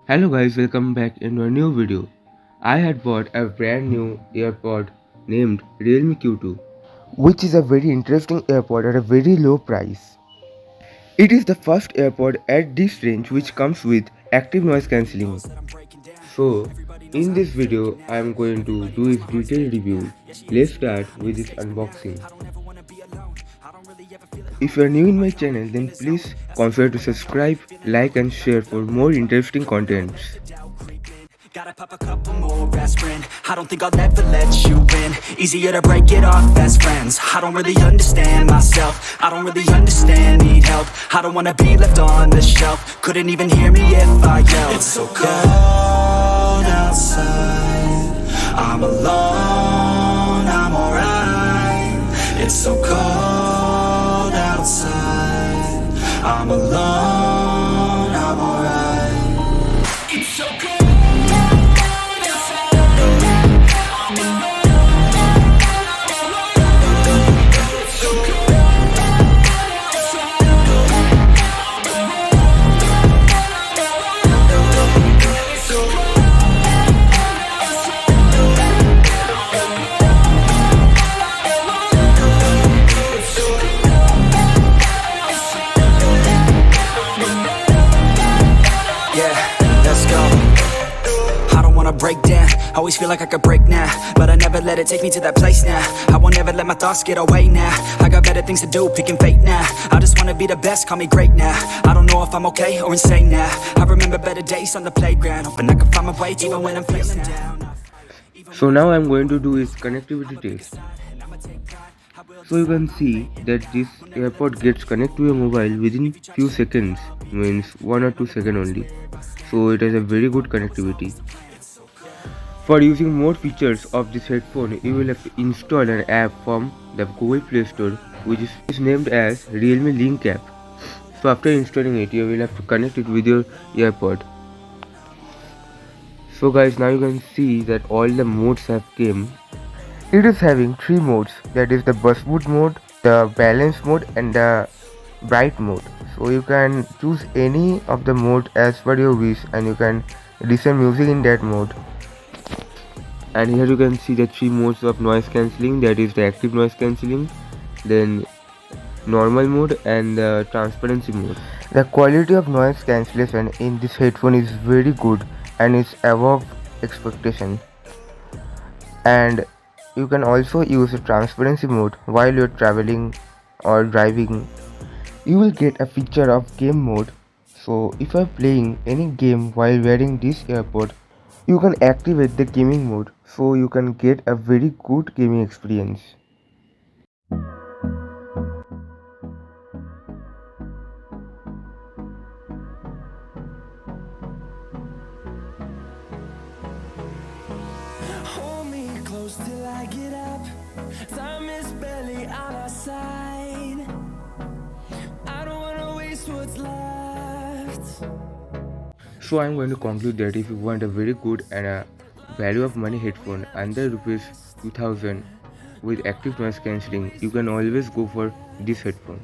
Hello guys, welcome back in a new video. I had bought a brand new AirPod named Realme Q2, which is a very interesting AirPod at a very low price. It is the first AirPod at this range which comes with active noise cancelling. So, in this video, I am going to do its detailed review. Let's start with its unboxing. If you are new in my channel, then please consider to subscribe, like and share for more interesting contents. Gotta pop a couple more aspirin. I don't think I'll ever let you in. Easier to break it off best friends. I don't really understand myself. I don't really understand, need help. I don't wanna be left on the shelf. Couldn't even hear me if I yelled. It's so cold outside. I'm alone, I'm alright. It's so cold outside. I'm alone, I'm alright. It's so cold. Break down, always feel like I could break now, but I never let it take me to that place now. I won't ever let my thoughts get away now. I got better things to do, picking fate now. I just wanna be the best, call me great now. I don't know if I'm okay or insane now. I remember better days on the playground, hoping I can find my way even when I'm feeling down. So now I'm going to do is connectivity test. So you can see that this AirPod gets connected to your mobile within few seconds, means 1 or 2 seconds only. So it has a very good connectivity. For using more features of this headphone, you will have to install an app from the Google Play Store, which is named as Realme Link app. So after installing it, you will have to connect it with your AirPod. So guys, now you can see that all the modes have came. It is having 3 modes, that is the bus boot mode, the balance mode and the bright mode. So you can choose any of the mode as per your wish and you can listen music in that mode. And here you can see the 3 modes of noise cancelling, that is the active noise cancelling, then normal mode and the transparency mode. The quality of noise cancellation in this headphone is very good and is above expectation. And you can also use the transparency mode while you're traveling or driving. You will get a feature of game mode. So if you're playing any game while wearing this AirPod, you can activate the gaming mode so you can get a very good gaming experience. Hold me close till I get up. Time is barely on our side. I don't wanna waste what's left. So I'm going to conclude that if you want a very good and a value of money headphone under rupees 2000 with active noise cancelling, you can always go for this headphone.